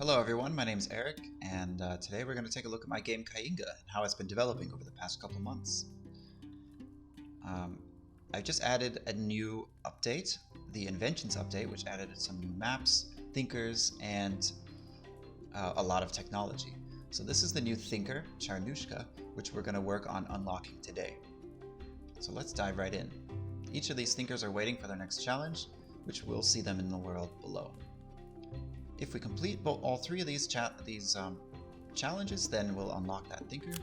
Hello everyone, my name is Eric, and today we're going to take a look at my game Kainga and how it's been developing over the past couple months. I just added a new update, the Inventions update, which added some new maps, thinkers, and a lot of technology. So this is the new thinker, Charnushka, which we're going to work on unlocking today. So let's dive right in. Each of these thinkers are waiting for their next challenge, which we'll see them in the world below. If we complete all three of these challenges, then we'll unlock that thinker.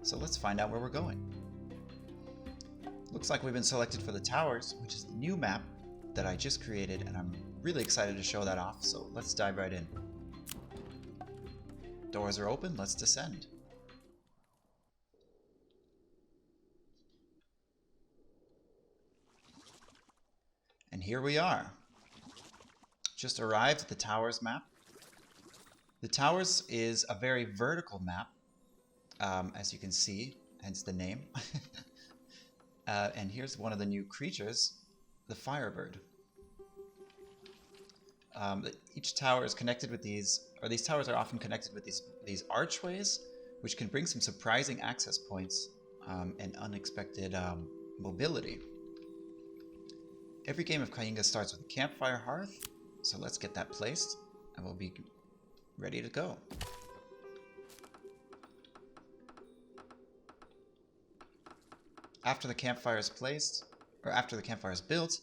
So let's find out where we're going. Looks like we've been selected for the towers, which is the new map that I just created, and I'm really excited to show that off, so let's dive right in. Doors are open, let's descend. And here we are. Just arrived at the Towers map. The Towers is a very vertical map, as you can see, hence the name. And here's one of the new creatures, the Firebird. Each tower is connected with these towers are often connected with these archways, which can bring some surprising access points and unexpected mobility. Every game of Kainga starts with a campfire hearth. So let's get that placed, and we'll be ready to go. After the campfire is placed, or after the campfire is built,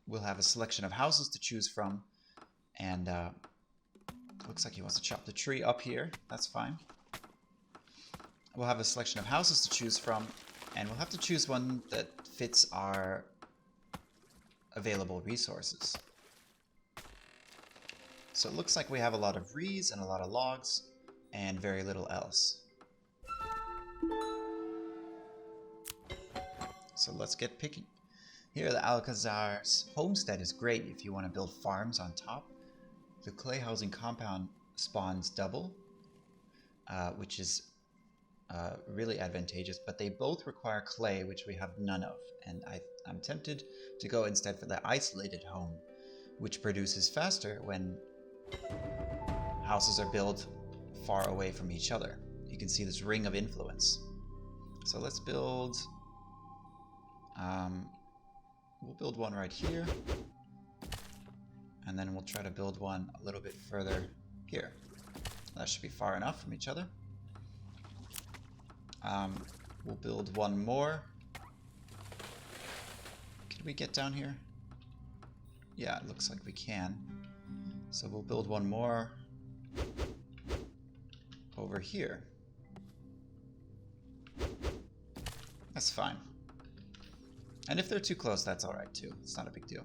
we'll have a selection of houses to choose from, and looks like he wants to chop the tree up here. That's fine. We'll have a selection of houses to choose from, and we'll have to choose one that fits our available resources. So it looks like we have a lot of reeds and a lot of logs and very little else. So let's get picking. Here the Alcazar's homestead is great if you want to build farms on top. The clay housing compound spawns double, which is really advantageous, but they both require clay, which we have none of, and I'm tempted to go instead for the isolated home, which produces faster when houses are built far away from each other. You can see this ring of influence. So let's build, we'll build one right here, and then we'll try to build one a little bit further here. That should be far enough from each other. We'll build one more. Can we get down here? Yeah, it looks like we can. So we'll build one more over here. That's fine. And if they're too close, that's alright too. It's not a big deal.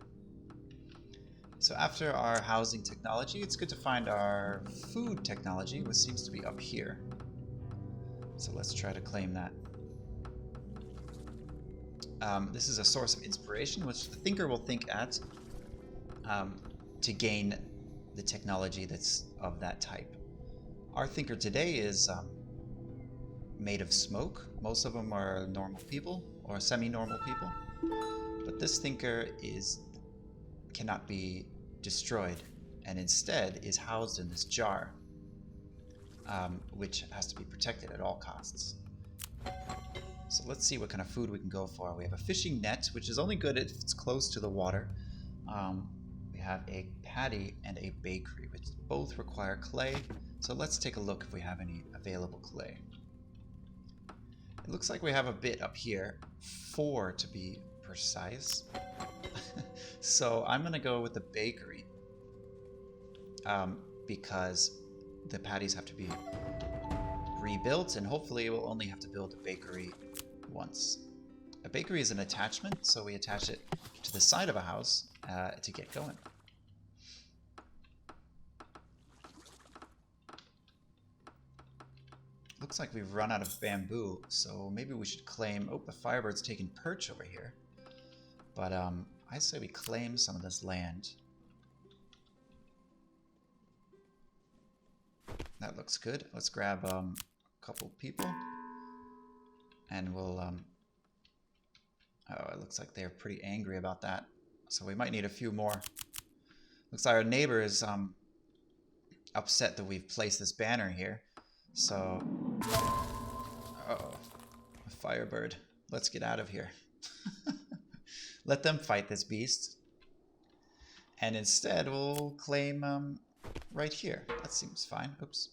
So after our housing technology, it's good to find our food technology, which seems to be up here. So let's try to claim that. This is a source of inspiration, which the thinker will think at to gain the technology that's of that type. Our thinker today is made of smoke. Most of them are normal people or semi-normal people, but this thinker cannot be destroyed, and instead is housed in this jar, which has to be protected at all costs. So let's see what kind of food we can go for. We have a fishing net, which is only good if it's close to the water. We have a patty and a bakery, which both require clay. So let's take a look if we have any available clay. It looks like we have a bit up here, 4 to be precise. So I'm going to go with the bakery, because the patties have to be rebuilt, and hopefully we'll only have to build a bakery once. A bakery is an attachment, so we attach it to the side of a house to get going. Looks like we've run out of bamboo, so maybe we should claim... Oh, the Firebird's taking perch over here. But I say we claim some of this land. That looks good. Let's grab a couple people, and we'll oh, it looks like they're pretty angry about that, so we might need a few more. Looks like our neighbor is upset that we've placed this banner here. So, uh-oh, a firebird. Let's get out of here. Let them fight this beast. And instead, we'll claim right here. That seems fine. Oops.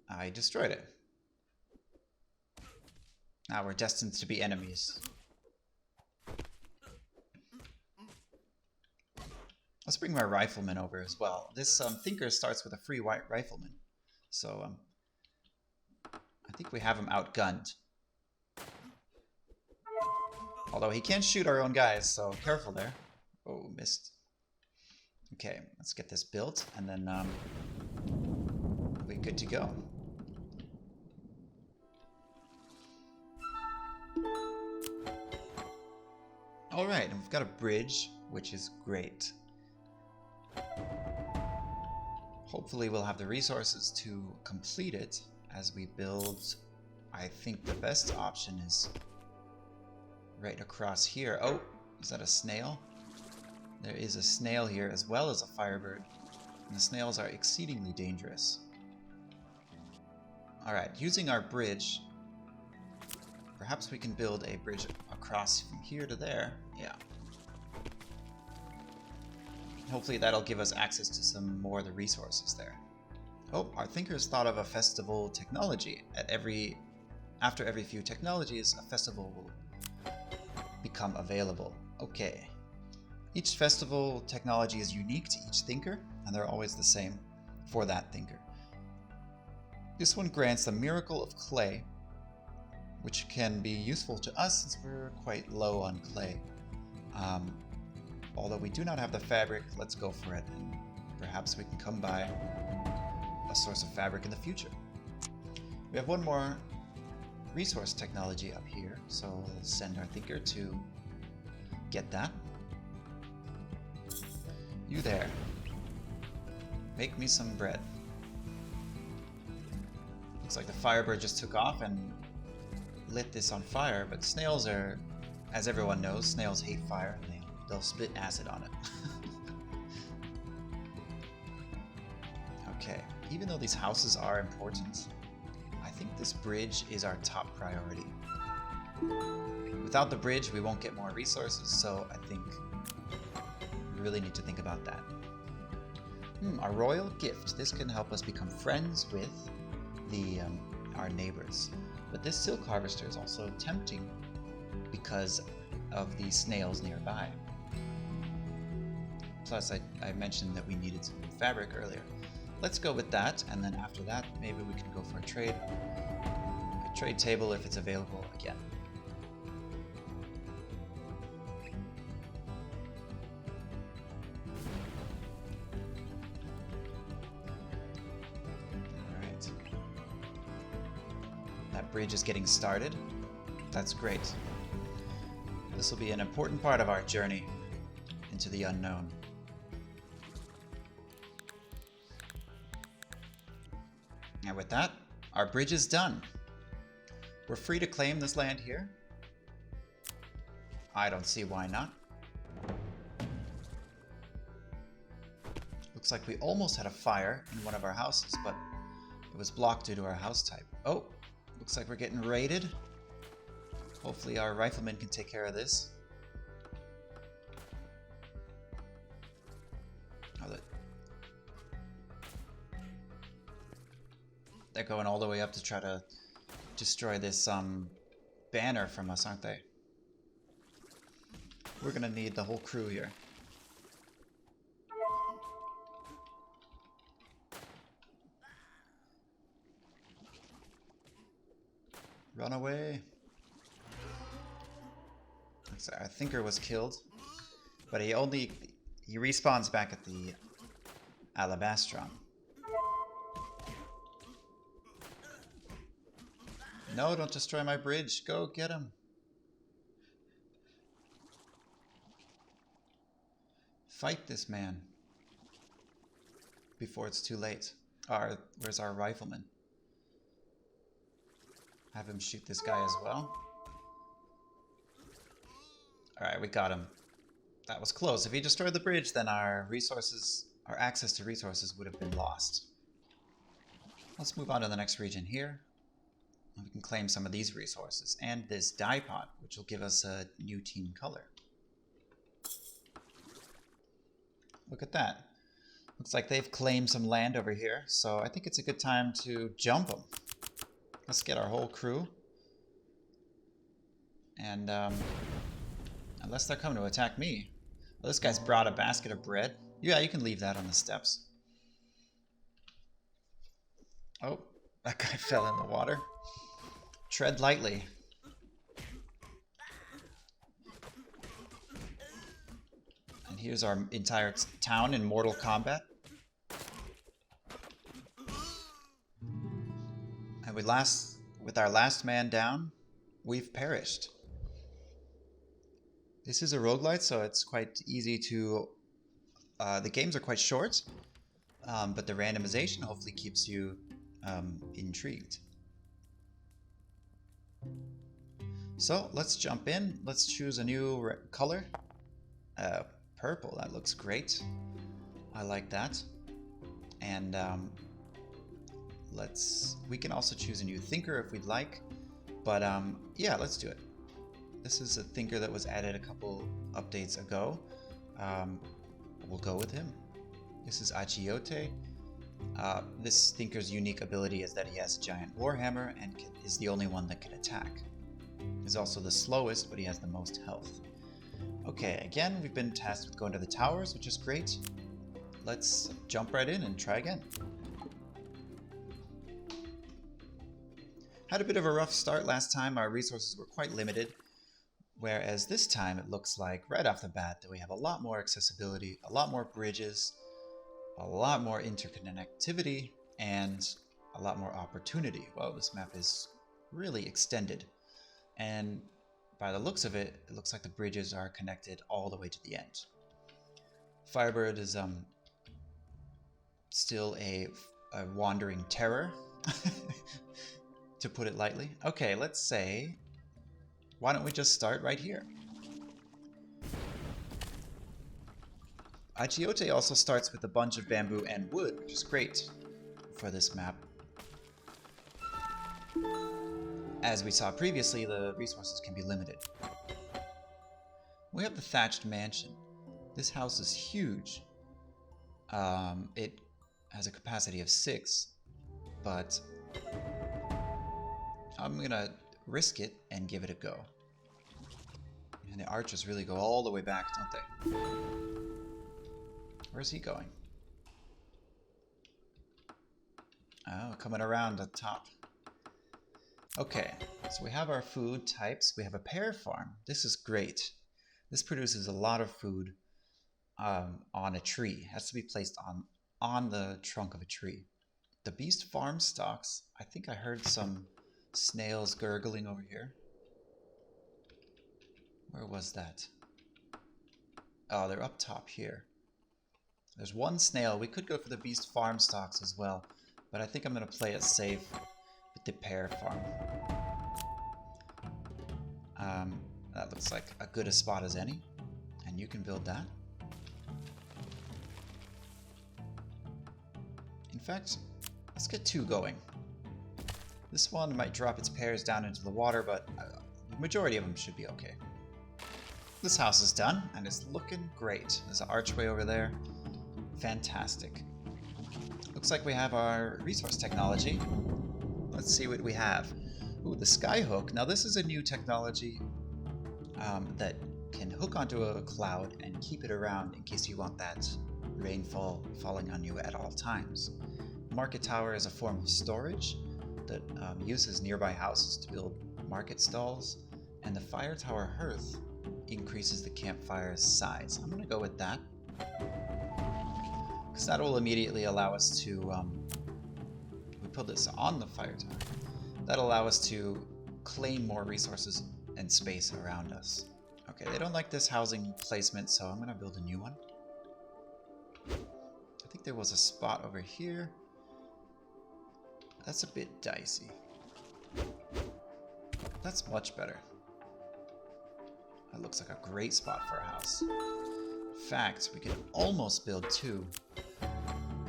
I destroyed it. Now we're destined to be enemies. Let's bring my rifleman over as well. This thinker starts with a free white rifleman. So I think we have him outgunned. Although he can shoot our own guys, so careful there. Oh, missed. Okay, let's get this built, and then we're good to go. Alright, and we've got a bridge, which is great. Hopefully we'll have the resources to complete it as we build. I think the best option is right across here. Oh, is that a snail? There is a snail here as well as a firebird. And the snails are exceedingly dangerous. Alright, using our bridge, perhaps we can build a bridge across from here to there. Yeah. Hopefully that'll give us access to some more of the resources there. Oh, our thinkers thought of a festival technology. After every few technologies, a festival will become available. Okay. Each festival technology is unique to each thinker, and they're always the same for that thinker. This one grants the miracle of clay, which can be useful to us since we're quite low on clay. Although we do not have the fabric, let's go for it. And perhaps we can come by a source of fabric in the future. We have one more resource technology up here, so we'll send our thinker to get that. You there. Make me some bread. Looks like the firebird just took off and lit this on fire, but snails are, as everyone knows, snails hate fire, and they'll spit acid on it. Okay, even though these houses are important, I think this bridge is our top priority. Without the bridge, we won't get more resources, so I think we really need to think about that. Our royal gift. This can help us become friends with our neighbors. But this silk harvester is also tempting because of the snails nearby. Plus, I mentioned that we needed some fabric earlier. Let's go with that, and then after that, maybe we can go for a trade table if it's available again. Alright. That bridge is getting started. That's great. This will be an important part of our journey into the unknown. And with that, our bridge is done. We're free to claim this land here. I don't see why not. Looks like we almost had a fire in one of our houses, but it was blocked due to our house type. Oh, looks like we're getting raided. Hopefully our riflemen can take care of this. They're going all the way up to try to destroy this banner from us, aren't they? We're gonna need the whole crew here. Run away. Our thinker was killed, but he respawns back at the Alabastron. No, don't destroy my bridge. Go get him. Fight this man before it's too late. Where's our rifleman? Have him shoot this guy as well. Alright, we got him. That was close. If he destroyed the bridge, then our resources, our access to resources would have been lost. Let's move on to the next region here. We can claim some of these resources and this dye pot, which will give us a new team color. Look at that. Looks like they've claimed some land over here, so I think it's a good time to jump them. Let's get our whole crew. And unless they're coming to attack me. Oh, this guy's brought a basket of bread. Yeah, you can leave that on the steps. Oh, that guy fell in the water. Tread lightly. And here's our entire town in Mortal Kombat. And with our last man down, we've perished. This is a roguelite, so it's quite easy to... the games are quite short, but the randomization hopefully keeps you intrigued. So let's jump in. Let's choose a new color. Purple, that looks great. I like that. And we can also choose a new thinker if we'd like. But yeah, let's do it. This is a thinker that was added a couple updates ago. We'll go with him. This is Achiote. This thinker's unique ability is that he has a giant warhammer and is the only one that can attack. He's also the slowest, but he has the most health. Okay, again, we've been tasked with going to the towers, which is great. Let's jump right in and try again. Had a bit of a rough start last time. Our resources were quite limited. Whereas this time it looks like right off the bat that we have a lot more accessibility, a lot more bridges, a lot more interconnectivity, and a lot more opportunity. Well, this map is really extended. And by the looks of it, it looks like the bridges are connected all the way to the end. Firebird is still a wandering terror, to put it lightly. Okay, let's say... why don't we just start right here? Achiote also starts with a bunch of bamboo and wood, which is great for this map. As we saw previously, the resources can be limited. We have the thatched mansion. This house is huge. It has a capacity of 6, but I'm gonna risk it and give it a go. And the archers really go all the way back, don't they? Where's he going? Oh, coming around the top. Okay, so we have our food types. We have a pear farm. This is great. This produces a lot of food on a tree. It has to be placed on the trunk of a tree. The beast farm stocks. I think I heard some snails gurgling over here. Where was that? Oh, they're up top here. There's one snail. We could go for the beast farm stocks as well, but I think I'm going to play it safe with the pear farm. That looks like a good a spot as any, and you can build that. In fact, let's get 2 going. This one might drop its pears down into the water, but the majority of them should be okay. This house is done, and it's looking great. There's an archway over there. Fantastic. Looks like we have our resource technology. Let's see what we have. Ooh, the skyhook. Now this is a new technology that can hook onto a cloud and keep it around in case you want that rainfall falling on you at all times. Market tower is a form of storage that uses nearby houses to build market stalls, and the fire tower hearth increases the campfire's size. I'm going to go with that, because that will immediately allow us to, we put this on the fire tower, that'll allow us to claim more resources and space around us. Okay, they don't like this housing placement, so I'm going to build a new one. I think there was a spot over here. That's a bit dicey. That's much better. That looks like a great spot for a house. In fact, we could almost build 2.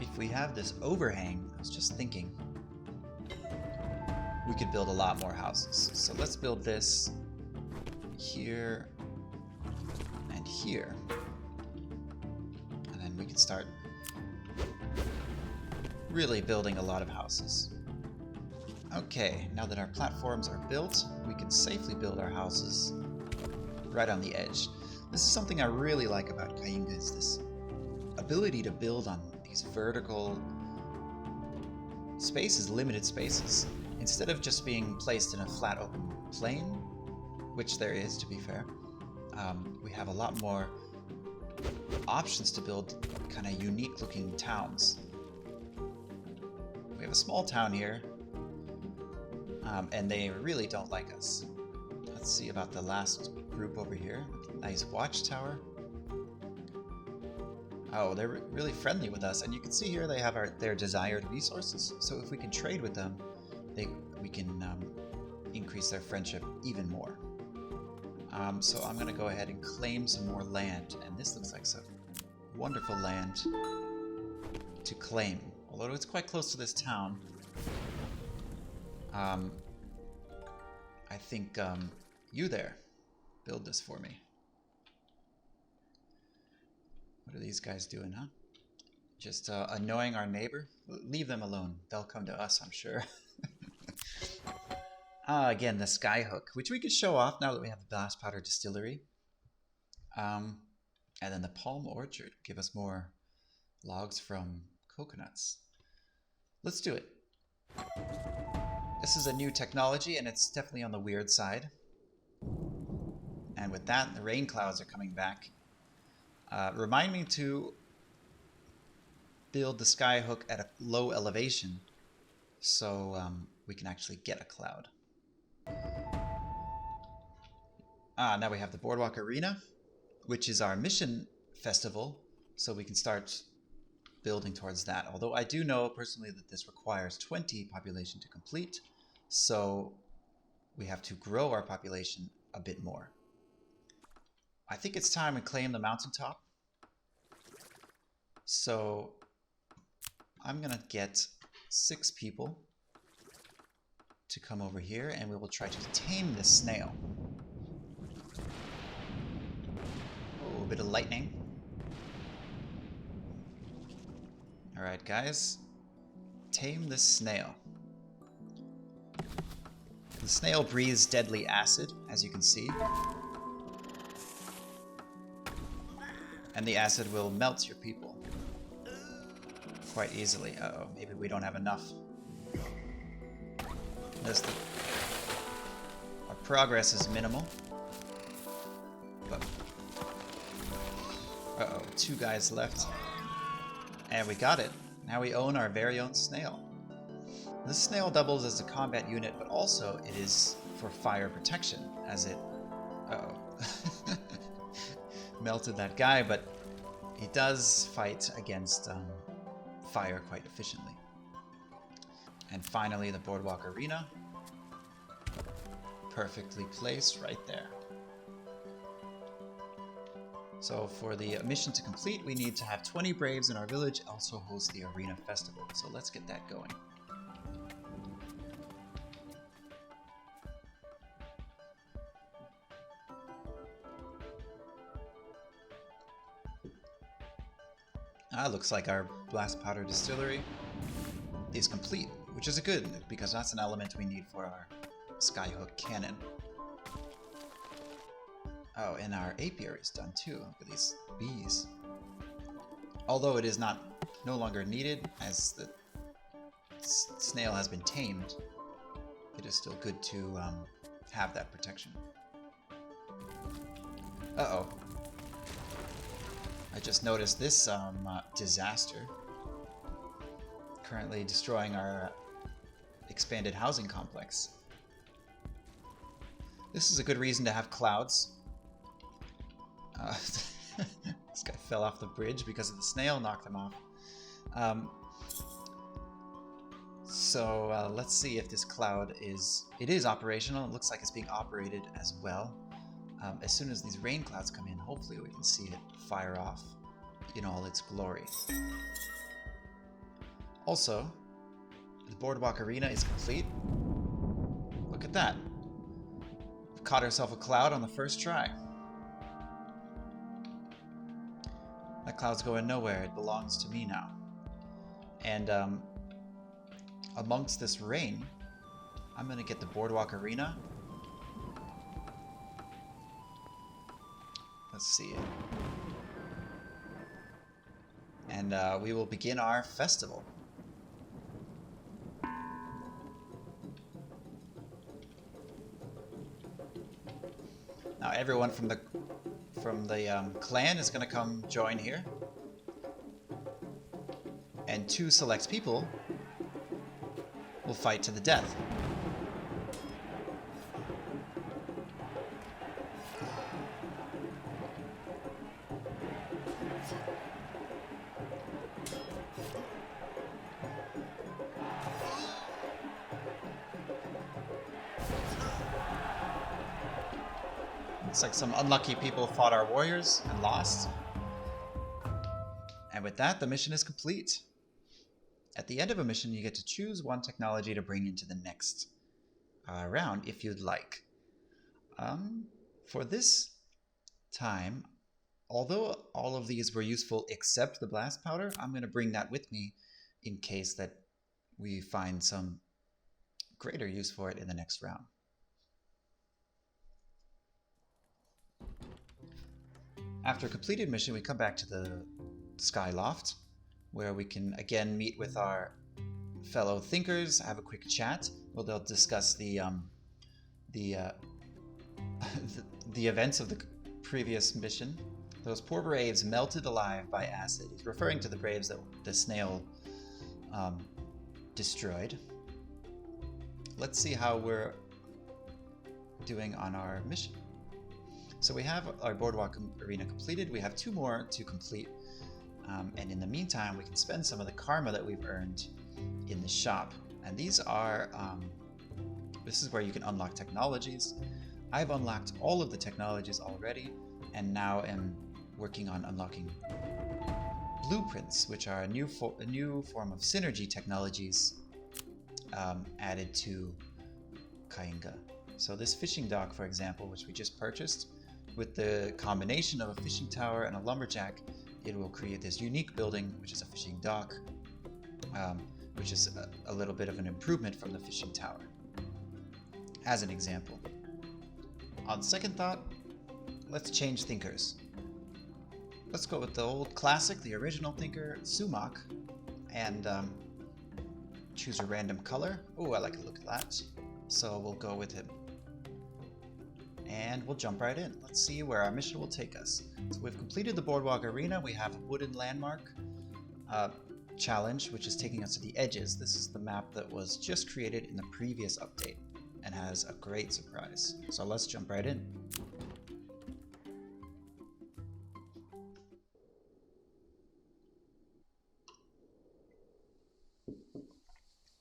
If we have this overhang, I was just thinking, we could build a lot more houses. So let's build this here and here. And then we can start really building a lot of houses. Okay, now that our platforms are built, we can safely build our houses right on the edge. This is something I really like about Kainga, is this ability to build on these vertical spaces, limited spaces. Instead of just being placed in a flat open plain, which there is, to be fair, we have a lot more options to build kind of unique looking towns. We have a small town here, and they really don't like us. Let's see about the last group over here. Nice watchtower. Oh, they're really friendly with us, and you can see here they have their desired resources. So if we can trade with them, we can increase their friendship even more. So I'm going to go ahead and claim some more land, and this looks like some wonderful land to claim. Although it's quite close to this town, I think you there, build this for me. What are these guys doing, huh? Just annoying our neighbor? Leave them alone. They'll come to us, I'm sure. Again, the skyhook, which we could show off now that we have the blast powder distillery. And then the palm orchard, give us more logs from coconuts. Let's do it. This is a new technology, and it's definitely on the weird side. And with that, the rain clouds are coming back. Remind me to build the skyhook at a low elevation so we can actually get a cloud. Now we have the Boardwalk Arena, which is our mission festival, so we can start building towards that. Although I do know personally that this requires 20 population to complete, so we have to grow our population a bit more. I think it's time to claim the mountaintop. So I'm gonna get 6 people to come over here, and we will try to tame this snail. Oh, a bit of lightning. Alright guys, tame this snail. The snail breathes deadly acid, as you can see. And the acid will melt your people quite easily. Uh-oh, maybe we don't have enough. Our progress is minimal. But uh-oh, 2 guys left. And we got it. Now we own our very own snail. This snail doubles as a combat unit, but also it is for fire protection, as it... Uh-oh. Melted that guy, but he does fight against fire quite efficiently. And finally, the Boardwalk Arena. Perfectly placed right there. So for the mission to complete, we need to have 20 Braves in our village, also host the Arena Festival. So let's get that going. Looks like our blast powder distillery is complete, which is a good, because that's an element we need for our skyhook cannon. Oh, and our apiary is done too. Look at these bees. Although it is no longer needed, as the snail has been tamed, it is still good to have that protection. Uh-oh. I just noticed this disaster. Currently destroying our expanded housing complex. This is a good reason to have clouds. This guy fell off the bridge because of the snail knocked him off. So let's see if this cloud is... It is operational. It looks like it's being operated as well. as soon as these rain clouds come in, hopefully we can see it fire off in all its glory. Also, the Boardwalk Arena is complete. Look at that. We've caught ourselves a cloud on the first try. That cloud's going nowhere. It belongs to me now. And amongst this rain, I'm going to get the Boardwalk Arena. Let's see it. And we will begin our festival. Now everyone from the clan is going to come join here. And 2 select people will fight to the death. Looks like some unlucky people fought our warriors and lost. And with that, the mission is complete. At the end of a mission, you get to choose one technology to bring into the next round if you'd like. For this time, although all of these were useful except the blast powder, I'm going to bring that with me in case that we find some greater use for it in the next round. After a completed mission, we come back to the Skyloft, where we can again meet with our fellow thinkers, have a quick chat. Well, they'll discuss the events of the previous mission. Those poor braves melted alive by acid. He's referring to the braves that the snail destroyed. Let's see how we're doing on our mission. So we have our Boardwalk Arena completed. We have 2 more to complete. And in the meantime, we can spend some of the karma that we've earned in the shop. And these are, this is where you can unlock technologies. I've unlocked all of the technologies already, and now am working on unlocking blueprints, which are a new form of synergy technologies added to Kainga. So this fishing dock, for example, which we just purchased, with the combination of a fishing tower and a lumberjack, it will create this unique building, which is a fishing dock, which is a little bit of an improvement from the fishing tower, as an example. On second thought, let's change thinkers. Let's go with the old classic, the original thinker, Sumac, and choose a random color. Oh, I like the look of that. So we'll go with him. And we'll jump right in. Let's see where our mission will take us. So we've completed the Boardwalk Arena. We have a wooden landmark challenge, which is taking us to the edges. This is the map that was just created in the previous update and has a great surprise. So let's jump right in.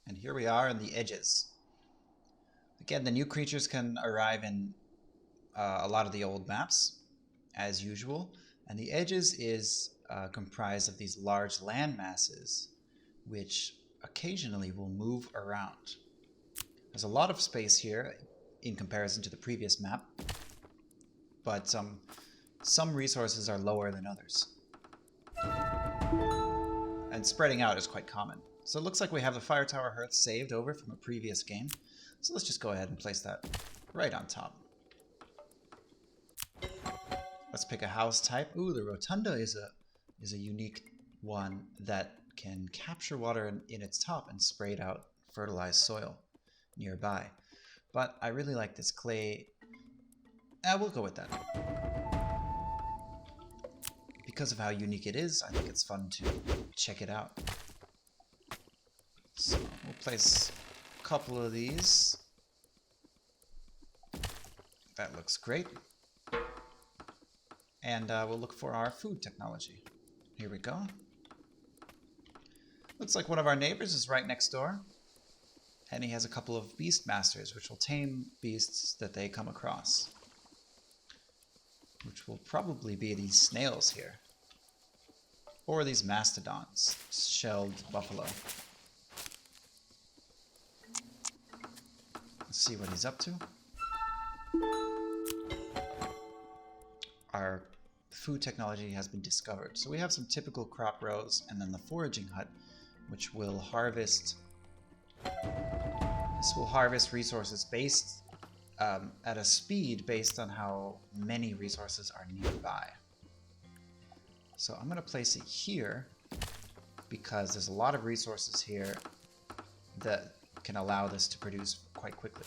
And here we are in the edges. Again, the new creatures can arrive in a lot of the old maps, as usual. And the edges is comprised of these large land masses, which occasionally will move around. There's a lot of space here in comparison to the previous map, but some resources are lower than others. And spreading out is quite common. So it looks like we have the Fire Tower Hearth saved over from a previous game. So let's just go ahead and place that right on top. Let's pick a house type. Ooh, the Rotunda is a unique one that can capture water in its top and spray it out fertilized soil nearby. But I really like this clay. We'll go with that. Because of how unique it is, I think it's fun to check it out. So we'll place a couple of these. That looks great. And we'll look for our food technology. Here we go. Looks like one of our neighbors is right next door. And he has a couple of beast masters, which will tame beasts that they come across. which will probably be these snails here. Or these mastodons, shelled buffalo. Let's see what he's up to. Our food technology has been discovered. So we have some typical crop rows and then the foraging hut, which will harvest. This will harvest resources based at a speed based on how many resources are nearby. So I'm going to place it here because there's a lot of resources here that can allow this to produce quite quickly.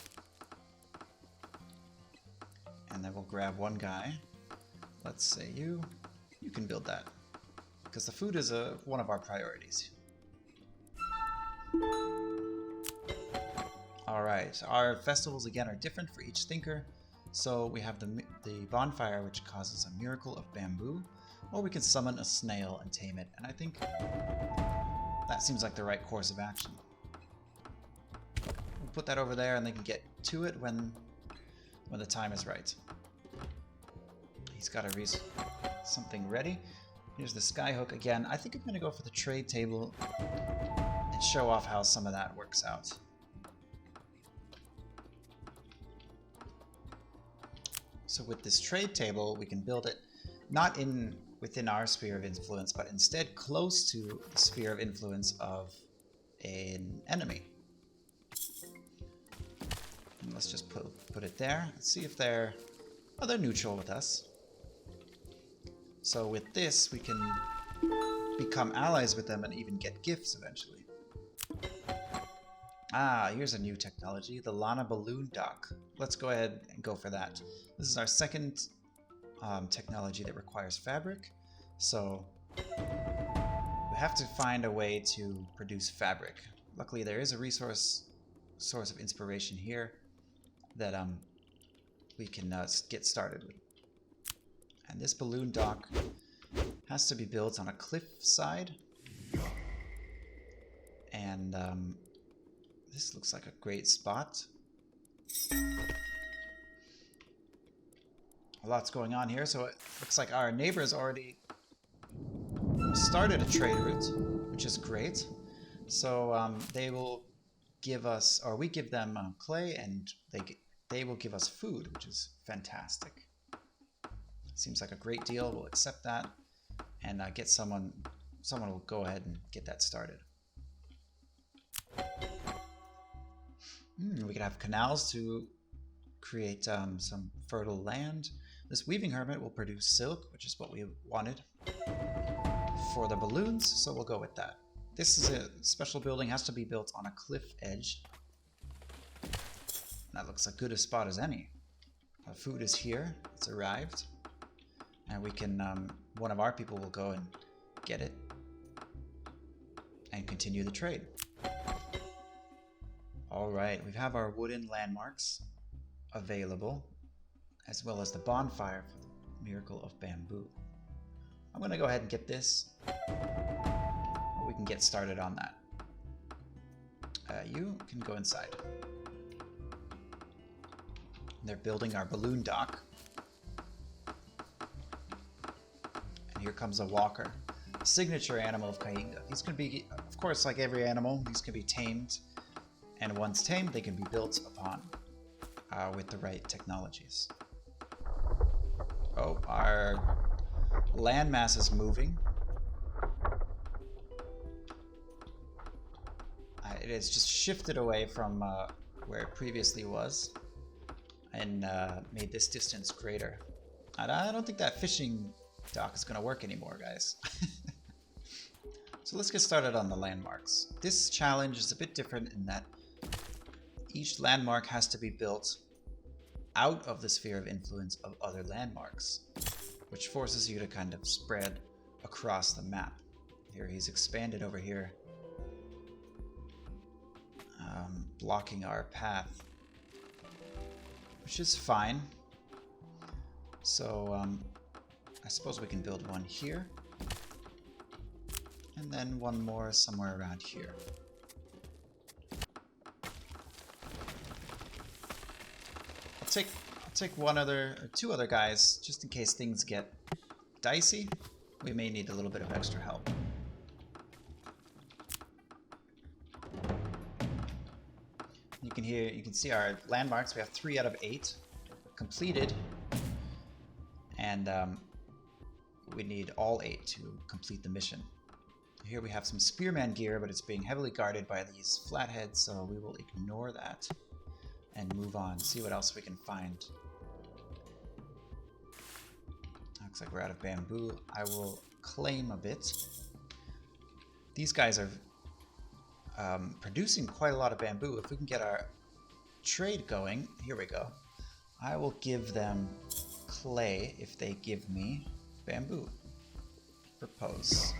And then we'll grab one guy. Let's say you can build that because the food is one of our priorities. Alright, our festivals again are different for each thinker. So we have the bonfire, which causes a miracle of bamboo, or we can summon a snail and tame it, and I think that seems like the right course of action. We'll put that over there and they can get to it when the time is right. He's got something ready. Here's the skyhook again. I think I'm going to go for the trade table and show off how some of that works out. So with this trade table, we can build it not within our sphere of influence, but instead close to the sphere of influence of an enemy. And let's just put it there. Let's see if they're neutral with us. So with this, we can become allies with them and even get gifts eventually. Ah, here's a new technology, the Lana Balloon Dock. Let's go ahead and go for that. This is our second technology that requires fabric. So we have to find a way to produce fabric. Luckily, there is a source of inspiration here that we can get started with. And this balloon dock has to be built on a cliff side. And this looks like a great spot. A lot's going on here, so it looks like our neighbors already started a trade route, which is great. So they will give us, or we give them clay, and they will give us food, which is fantastic. Seems like a great deal. We'll accept that and get someone will go ahead and get that started. We can have canals to create some fertile land. This weaving hermit will produce silk, which is what we wanted for the balloons, so we'll go with that. This is a special building, has to be built on a cliff edge. That looks as good a spot as any. Our food is here, it's arrived. And we can, one of our people will go and get it and continue the trade. Alright, we have our wooden landmarks available, as well as the bonfire for the miracle of bamboo. I'm going to go ahead and get this. We can get started on that. You can go inside. They're building our balloon dock. And here comes a walker, signature animal of Kainga. These can be, of course, like every animal, these can be tamed. And once tamed, they can be built upon with the right technologies. Oh, our landmass is moving. It has just shifted away from where it previously was and made this distance greater. And I don't think that fishing dock is going to work anymore, guys. So let's get started on the landmarks. This challenge is a bit different in that each landmark has to be built out of the sphere of influence of other landmarks, which forces you to kind of spread across the map. Here he's expanded over here, blocking our path, which is fine. So I suppose we can build one here, and then one more somewhere around here. I'll take one other or two other guys just in case things get dicey. We may need a little bit of extra help. You can see our landmarks. We have 3 out of 8 completed, and we need all 8 to complete the mission. Here we have some spearman gear, but it's being heavily guarded by these flatheads, so we will ignore that and move on, see what else we can find. Looks like we're out of bamboo. I will claim a bit. These guys are producing quite a lot of bamboo. If we can get our trade going, here we go. I will give them clay if they give me bamboo. Propose.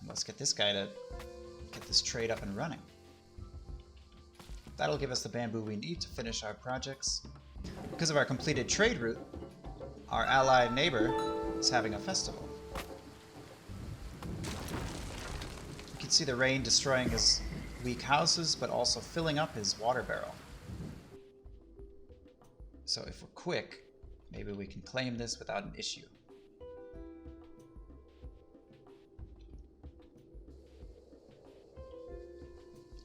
Let's get this guy to get this trade up and running. That'll give us the bamboo we need to finish our projects. Because of our completed trade route, our allied neighbor is having a festival. You can see the rain destroying his weak houses, but also filling up his water barrel. So if we're quick, maybe we can claim this without an issue.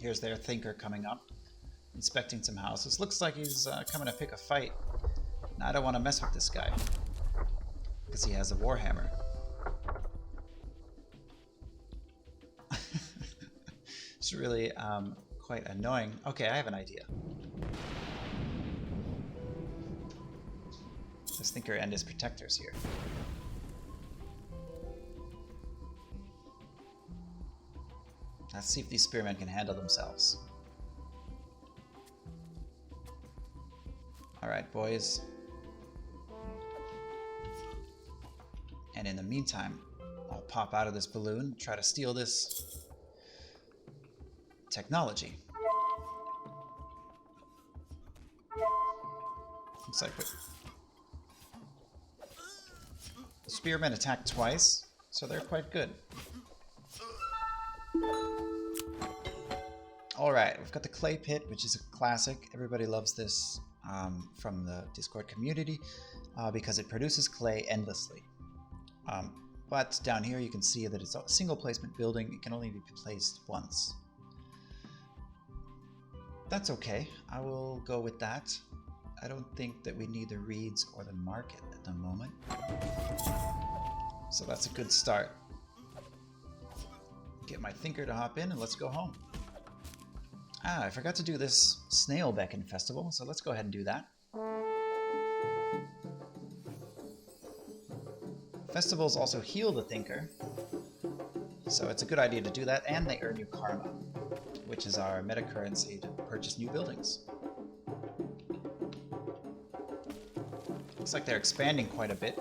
Here's their thinker coming up, inspecting some houses. Looks like he's coming to pick a fight. And I don't want to mess with this guy, because he has a warhammer. It's really quite annoying. Okay, I have an idea. This thinker and his protectors here. Let's see if these spearmen can handle themselves. Alright, boys. And in the meantime, I'll pop out of this balloon and try to steal this technology. Looks like the spearmen attacked twice, so they're quite good. Alright, we've got the clay pit, which is a classic. Everybody loves this from the Discord community because it produces clay endlessly. But down here you can see that it's a single placement building. It can only be placed once. That's okay. I will go with that. I don't think that we need the reeds or the market at the moment. So that's a good start. Get my thinker to hop in and let's go home. Ah, I forgot to do this snail beacon festival, so let's go ahead and do that. Festivals also heal the thinker, so it's a good idea to do that, and they earn you karma, which is our meta currency to purchase new buildings. Looks like they're expanding quite a bit.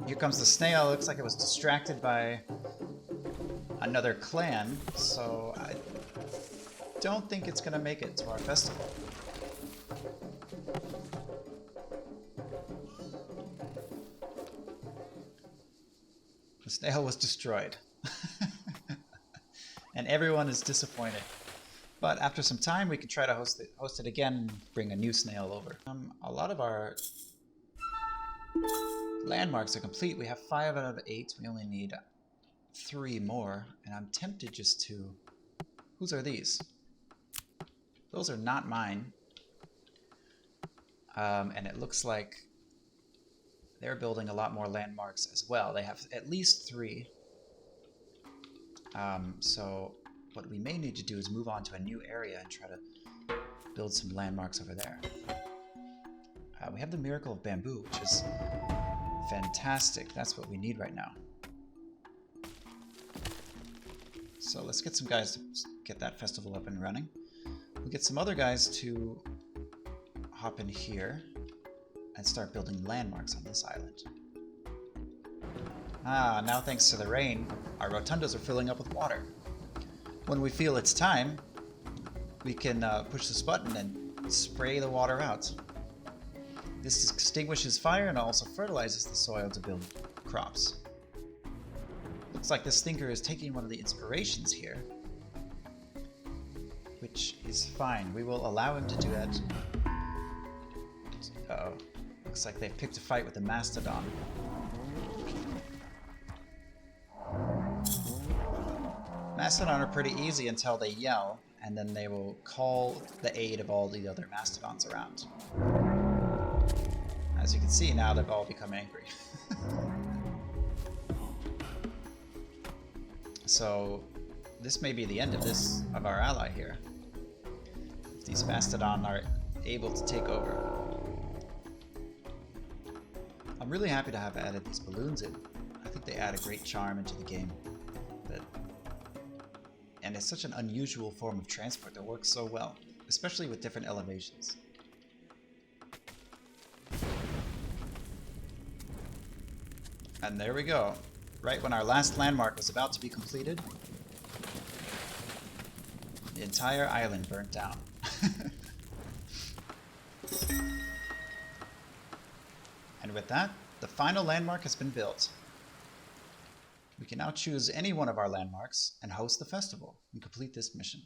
Here comes the snail. Looks like it was distracted by another clan, so I don't think it's gonna make it to our festival. The snail was destroyed. And everyone is disappointed. But after some time, we can try to host it again and bring a new snail over. A lot of our landmarks are complete. We have 5 out of 8. We only need 3 more, and I'm tempted just to... Whose are these? Those are not mine. And it looks like they're building a lot more landmarks as well. They have at least 3. So what we may need to do is move on to a new area and try to build some landmarks over there. We have the Miracle of Bamboo, which is fantastic. That's what we need right now. So let's get some guys to get that festival up and running. We'll get some other guys to hop in here and start building landmarks on this island. Ah, now thanks to the rain, our rotundas are filling up with water. When we feel it's time, we can push this button and spray the water out. This extinguishes fire and also fertilizes the soil to build crops. Looks like this thinker is taking one of the inspirations here which is fine. We will allow him to do that. Uh-oh. Looks like they've picked a fight with the Mastodon. Mastodon are pretty easy until they yell, and then they will call the aid of all the other Mastodons around. As you can see, now they've all become angry. So this may be the end of our ally here. If these Mastodon are able to take over. I'm really happy to have added these balloons in. I think they add a great charm into the game. And it's such an unusual form of transport that works so well, especially with different elevations. And there we go. Right when our last landmark was about to be completed, the entire island burnt down. And with that, the final landmark has been built. We can now choose any one of our landmarks and host the festival and complete this mission.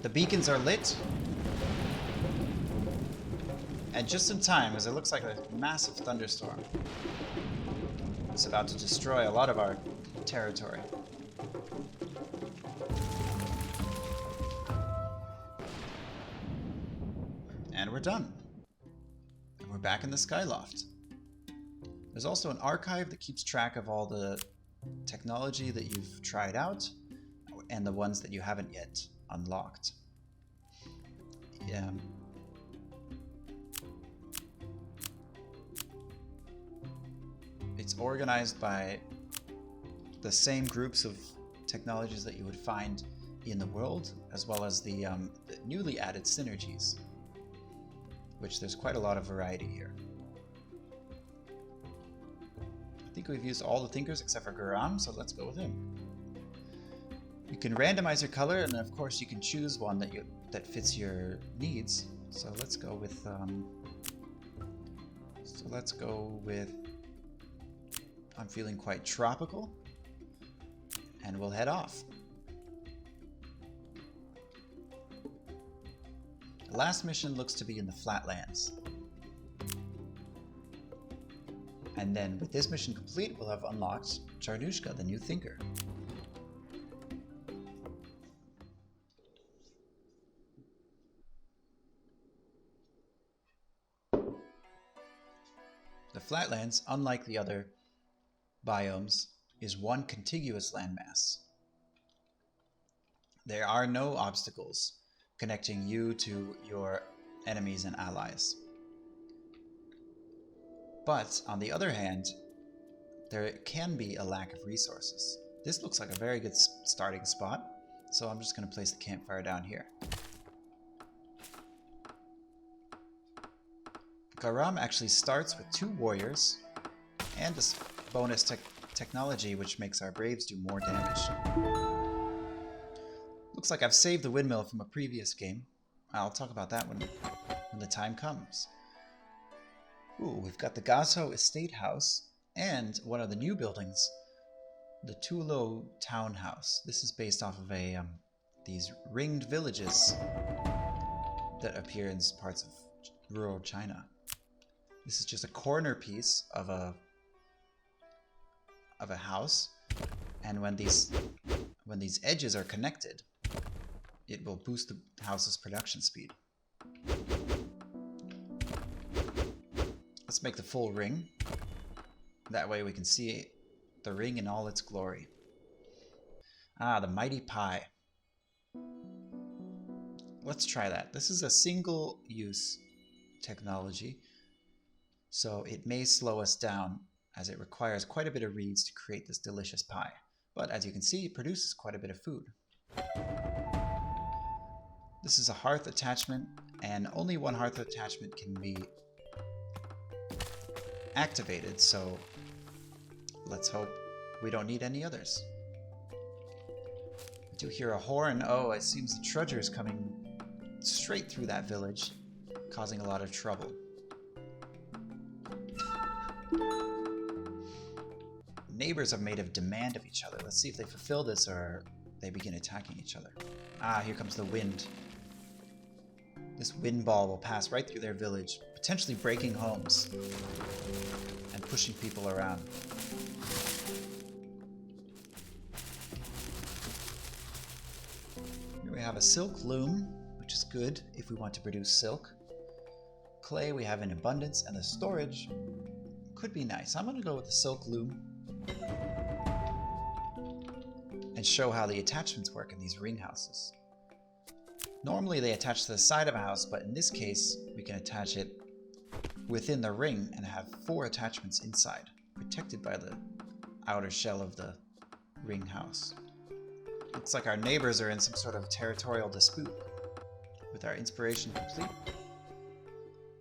The beacons are lit. And just in time, as it looks like a massive thunderstorm is about to destroy a lot of our territory. And we're done. And we're back in the Skyloft. There's also an archive that keeps track of all the technology that you've tried out and the ones that you haven't yet unlocked. Yeah. It's organized by the same groups of technologies that you would find in the world, as well as the newly added synergies, which there's quite a lot of variety here. I think we've used all the thinkers except for Garam, so let's go with him. You can randomize your color, and of course you can choose one that fits your needs. So let's go with I'm feeling quite tropical, and we'll head off. The last mission looks to be in the Flatlands. And then with this mission complete, we'll have unlocked Charnushka, the new thinker. The Flatlands, unlike the other biomes, is one contiguous landmass. There are no obstacles connecting you to your enemies and allies. But on the other hand, there can be a lack of resources. This looks like a very good starting spot, so I'm just going to place the campfire down here. Garam actually starts with 2 warriors and this bonus technology which makes our braves do more damage. Looks like I've saved the windmill from a previous game. I'll talk about that when the time comes. Ooh, we've got the Gazo Estate House and one of the new buildings, the Tulo Townhouse. This is based off of these ringed villages that appear in parts of rural China. This is just a corner piece of a house, and when these edges are connected, it will boost the house's production speed. Let's make the full ring. That way we can see the ring in all its glory. Ah, the mighty pie. Let's try that. This is a single-use technology, so it may slow us down as it requires quite a bit of reeds to create this delicious pie. But as you can see, it produces quite a bit of food. This is a hearth attachment, and only one hearth attachment can be activated, so let's hope we don't need any others. I do hear a horn. Oh, it seems the trudger is coming straight through that village, causing a lot of trouble. neighbors are made of demand of each other. Let's see if they fulfill this or they begin attacking each other. Ah, here comes the wind. This wind ball will pass right through their village, potentially breaking homes and pushing people around. Here we have a silk loom, which is good if we want to produce silk. Clay we have in abundance, and the storage could be nice. I'm going to go with the silk loom and show how the attachments work in these ring houses. Normally they attach to the side of a house, but in this case we can attach it within the ring and have 4 attachments inside, protected by the outer shell of the ring house. Looks like our neighbors are in some sort of territorial dispute. With our inspiration complete,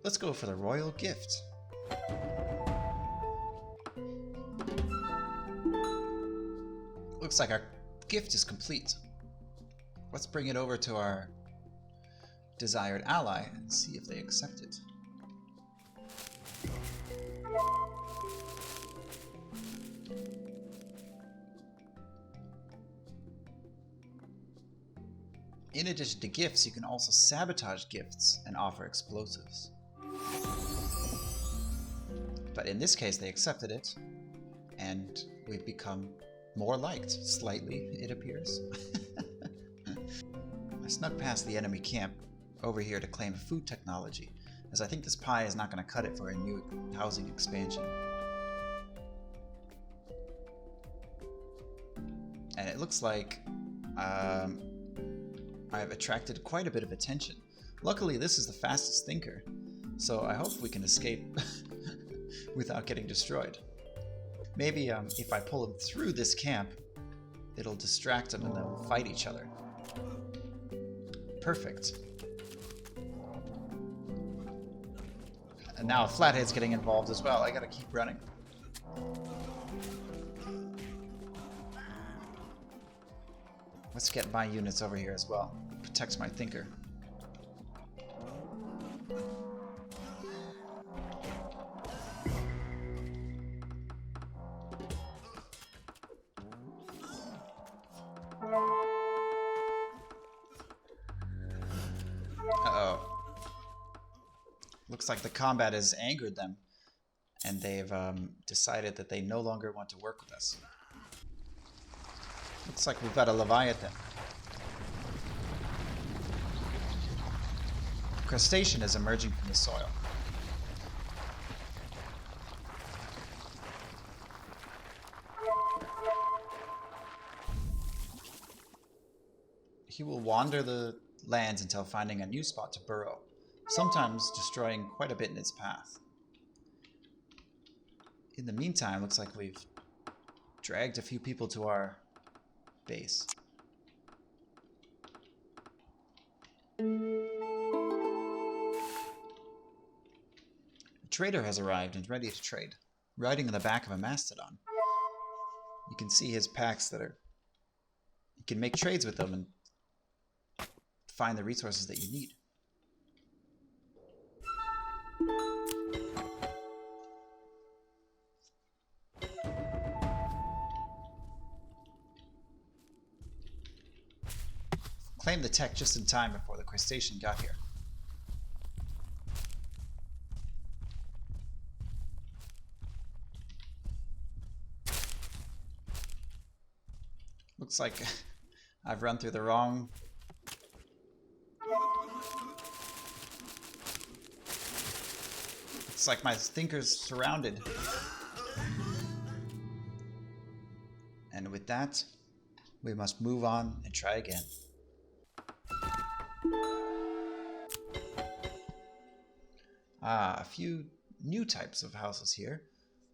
let's go for the royal gift. Looks like our gift is complete. Let's bring it over to our desired ally and see if they accept it. In addition to gifts, you can also sabotage gifts and offer explosives. But in this case, they accepted it, and we've become more liked, slightly, it appears. I snuck past the enemy camp over here to claim food technology, as I think this pie is not going to cut it for a new housing expansion. And it looks like I've attracted quite a bit of attention. Luckily, this is the fastest thinker, so I hope we can escape without getting destroyed. Maybe if I pull them through this camp, it'll distract them and they'll fight each other. Perfect. And now Flathead's getting involved as well. I gotta keep running. Let's get my units over here as well. Protects my thinker. Uh-oh. Looks like the combat has angered them, and they've decided that they no longer want to work with us. Looks like we've got a Leviathan. Crustacean is emerging from the soil. He will wander the lands until finding a new spot to burrow, sometimes destroying quite a bit in its path. In the meantime, looks like we've dragged a few people to our base. A trader has arrived and ready to trade, riding on the back of a mastodon. You can see his packs that are... You can make trades with them and find the resources that you need. Claimed the tech just in time before the crustacean got here. Looks like I've run through the wrong... It's like my thinker's surrounded. And with that, we must move on and try again. Ah, a few new types of houses here.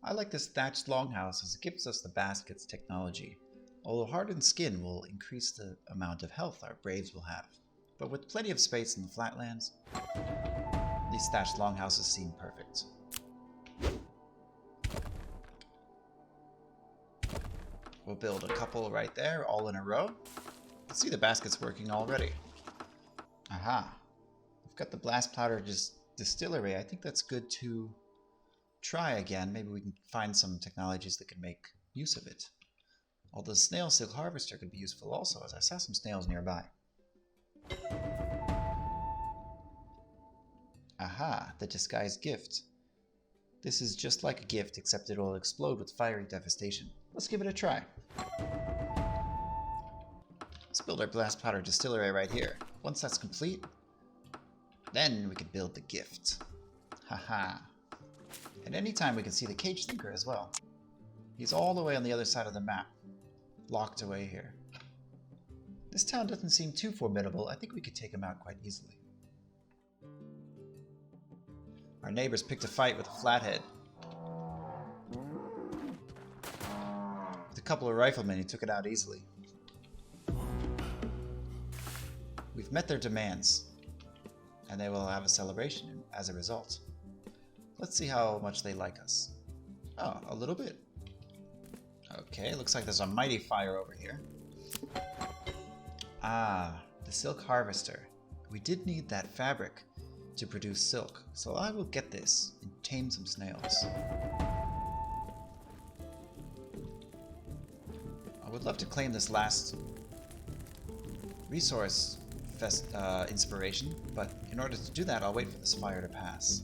I like this thatched longhouse as it gives us the baskets technology. Although hardened skin will increase the amount of health our braves will have. But with plenty of space in the flatlands, these thatched longhouses seem perfect. We'll build a couple right there, all in a row. You can see the baskets working already. Aha. We've got the blast powder distillery. I think that's good to try again. Maybe we can find some technologies that can make use of it. Although the snail silk harvester could be useful also, as I saw some snails nearby. Aha, the disguised gift. This is just like a gift, except it will explode with fiery devastation. Let's give it a try. Let's build our blast powder distillery right here. Once that's complete, then we can build the gift. Haha. At any time we can see the cage thinker as well. He's all the way on the other side of the map, locked away here. This town doesn't seem too formidable. I think we could take him out quite easily. Our neighbors picked a fight with a flathead. With a couple of riflemen, he took it out easily. We've met their demands, and they will have a celebration as a result. Let's see how much they like us. Oh, a little bit. Okay, looks like there's a mighty fire over here. Ah, the silk harvester. We did need that fabric to produce silk, so I will get this and tame some snails. I would love to claim this last resource inspiration, but in order to do that, I'll wait for this fire to pass.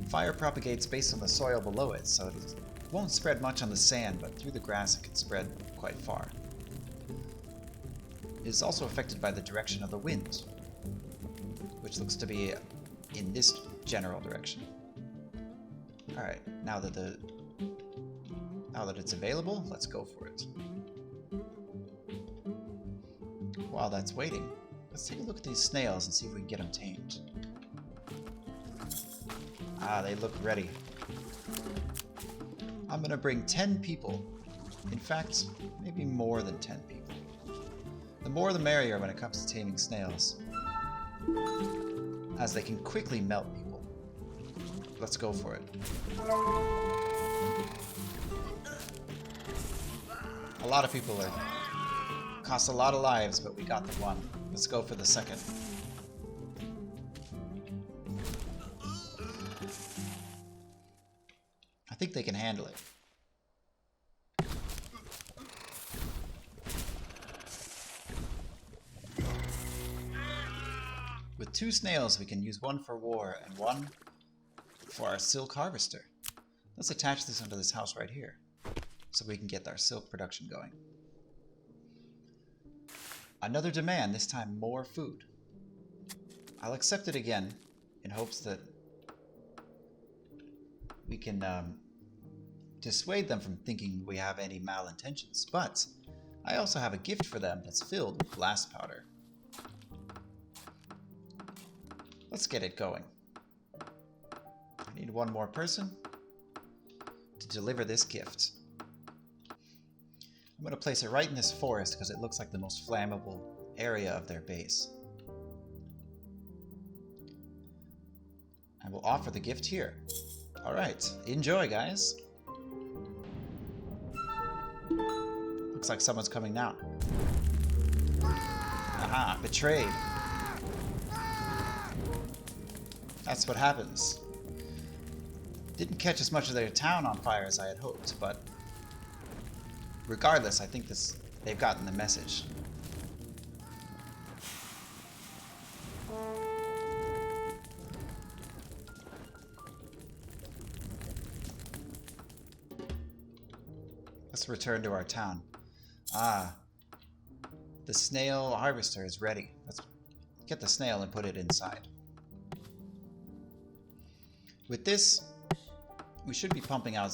Fire propagates based on the soil below it, so it won't spread much on the sand, but through the grass it can spread quite far. It is also affected by the direction of the wind, which looks to be in this general direction. Alright, now that it's available, let's go for it. While that's waiting, let's take a look at these snails and see if we can get them tamed. Ah, they look ready. I'm gonna bring 10 people. In fact, maybe more than 10 people. The more the merrier when it comes to taming snails, as they can quickly melt people. Let's go for it. A lot of people cost a lot of lives, but we got the one. Let's go for the second. I think they can handle it. With 2 snails, we can use one for war and one for our silk harvester. Let's attach this onto this house right here, so we can get our silk production going. Another demand, this time more food. I'll accept it again, in hopes that we can dissuade them from thinking we have any malintentions, but I also have a gift for them that's filled with blast powder. Let's get it going. I need one more person to deliver this gift. I'm going to place it right in this forest because it looks like the most flammable area of their base. And we'll offer the gift here. Alright, enjoy guys! Looks like someone's coming now. Aha, betrayed. That's what happens. Didn't catch as much of their town on fire as I had hoped, but regardless, I think they've gotten the message. Let's return to our town. Ah, the snail harvester is ready. Let's get the snail and put it inside. With this, we should be pumping out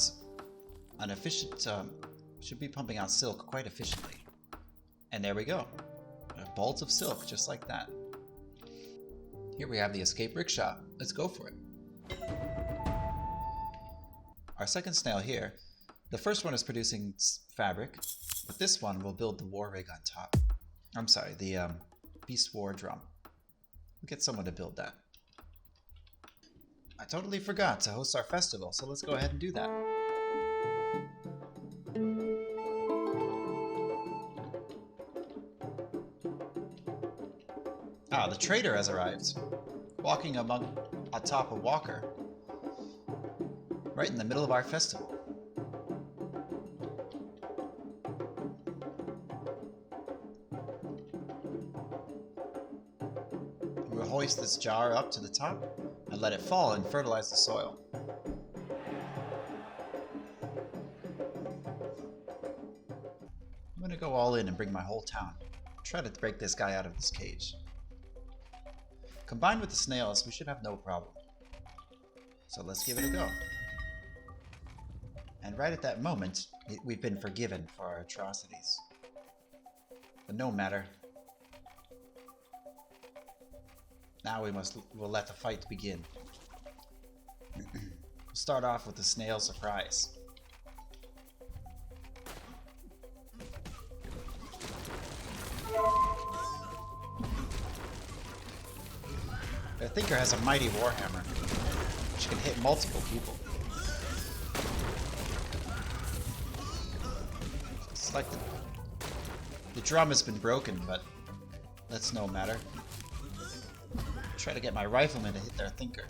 silk quite efficiently. And there we go. A bolt of silk, just like that. Here we have the escape rickshaw. Let's go for it. Our second snail here. The first one is producing fabric, but this one will build the war rig on top. I'm sorry, the beast war drum. We'll get someone to build that. I totally forgot to host our festival, so let's go ahead and do that. Ah, the trader has arrived, walking atop a walker, right in the middle of our festival. hoist this jar up to the top and let it fall and fertilize the soil. I'm gonna go all in and bring my whole town. Try to break this guy out of this cage. Combined with the snails, we should have no problem. So let's give it a go. And right at that moment, we've been forgiven for our atrocities. But no matter. Now we'll let the fight begin. We'll start off with the snail surprise. The Thinker has a mighty warhammer, which can hit multiple people. It's like the drum has been broken, but that's no matter. Try to get my rifleman to hit their Thinker.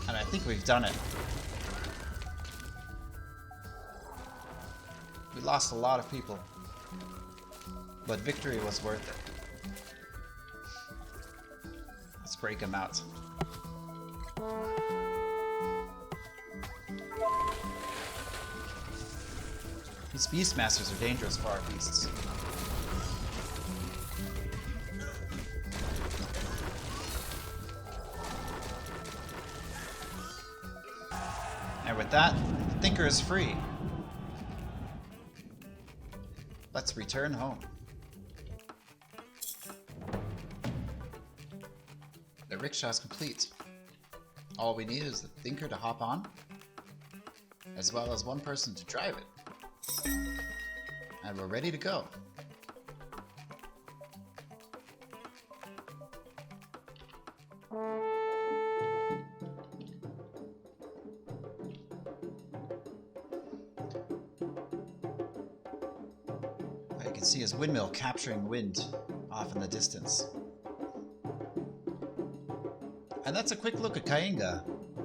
And I think we've done it. We lost a lot of people, but victory was worth it. Let's break them out. These Beastmasters are dangerous for our beasts. And with that, the Thinker is free. Let's return home. The rickshaw is complete. All we need is the Thinker to hop on, as well as one person to drive it. And we're ready to go. You can see his windmill capturing wind off in the distance. And that's a quick look at Kainga,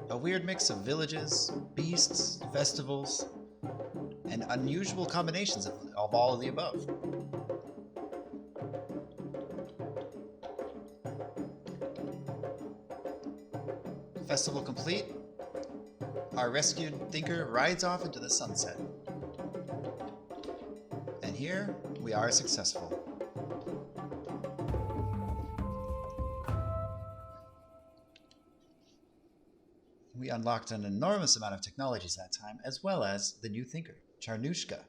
a weird mix of villages, beasts, festivals, and unusual combinations of all of the above. Festival complete, our rescued Thinker rides off into the sunset. And here we are successful. We unlocked an enormous amount of technologies that time, as well as the new Thinker, Charnushka.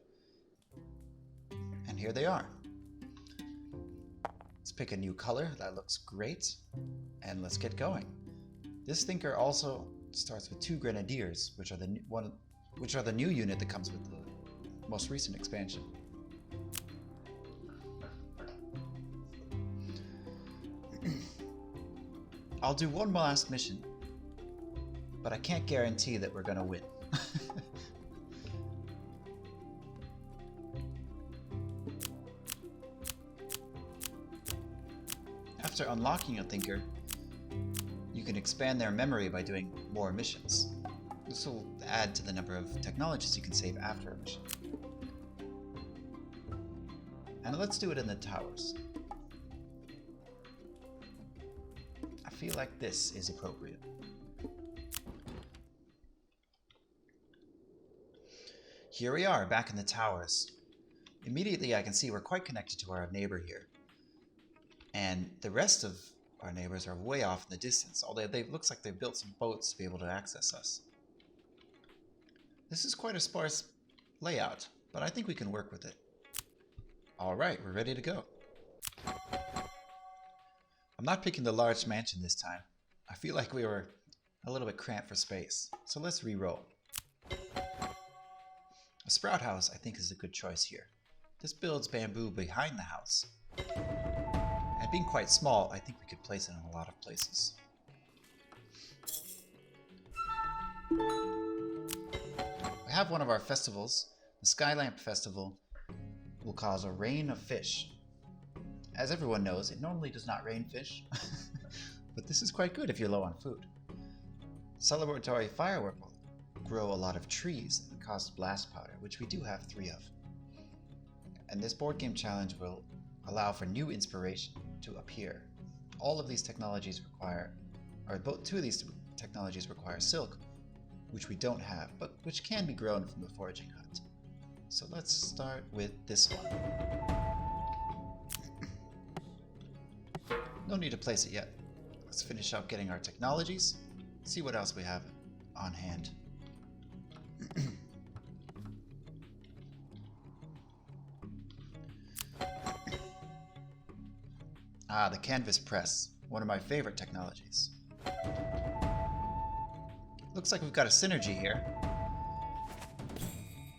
And here they are. Let's pick a new color, that looks great. And let's get going. This Thinker also starts with 2 Grenadiers, which are the new unit that comes with the most recent expansion. I'll do one last mission, but I can't guarantee that we're gonna win. After unlocking a Thinker, you can expand their memory by doing more missions. This will add to the number of technologies you can save after a mission. And let's do it in the towers. I feel like this is appropriate. Here we are, back in the towers. Immediately I can see we're quite connected to our neighbor here. And the rest of our neighbors are way off in the distance, although it looks like they've built some boats to be able to access us. This is quite a sparse layout, but I think we can work with it. Alright, we're ready to go. I'm not picking the large mansion this time. I feel like we were a little bit cramped for space, so let's re-roll. A sprout house, I think, is a good choice here. This builds bamboo behind the house. And being quite small, I think we could place it in a lot of places. We have one of our festivals. The Skylamp Festival will cause a rain of fish. As everyone knows, it normally does not rain fish, but this is quite good if you're low on food. Celebratory firework will grow a lot of trees and cost blast powder, which we do have 3 of. And this board game challenge will allow for new inspiration to appear. All of these technologies require, or both 2 of these technologies require silk, which we don't have, but which can be grown from the foraging hut. So let's start with this one. No need to place it yet. Let's finish up getting our technologies, see what else we have on hand. The canvas press, one of my favorite technologies. Looks like we've got a synergy here.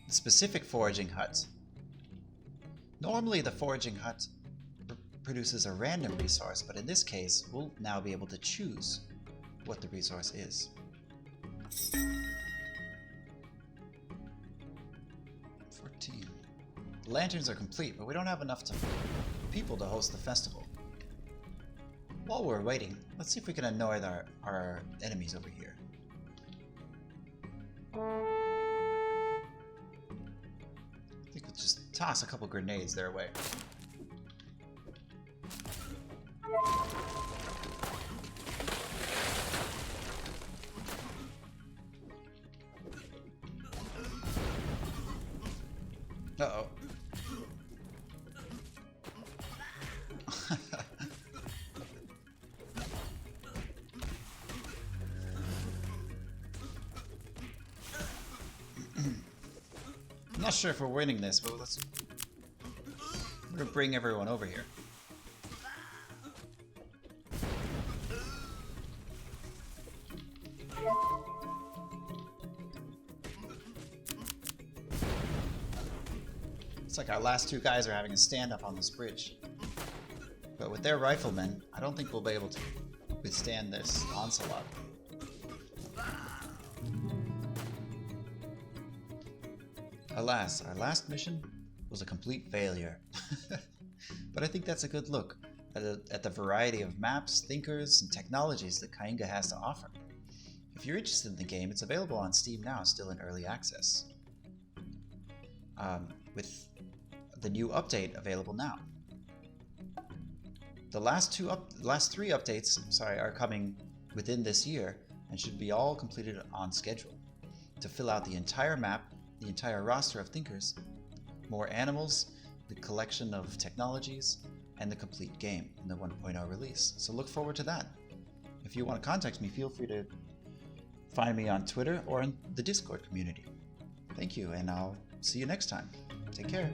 The specific foraging hut. Normally the foraging hut produces a random resource, but in this case, we'll now be able to choose what the resource is. 14. The lanterns are complete, but we don't have enough people to host the festival. While we're waiting, let's see if we can annoy our enemies over here. I think we'll just toss a couple grenades their way. Uh-oh. I'm not sure if we're winning this, but we're gonna bring everyone over here. It's like our last 2 guys are having a stand-up on this bridge. But with their riflemen, I don't think we'll be able to withstand this onslaught. Alas, our last mission was a complete failure. But I think that's a good look at the variety of maps, thinkers, and technologies that Kainga has to offer. If you're interested in the game, it's available on Steam now, still in early access. With the new update available now. The last 3 updates, are coming within this year and should be all completed on schedule to fill out the entire map, the entire roster of thinkers, more animals, the collection of technologies, and the complete game in the 1.0 release. So look forward to that. If you want to contact me, feel free to find me on Twitter or in the Discord community. Thank you, and I'll see you next time. Take care.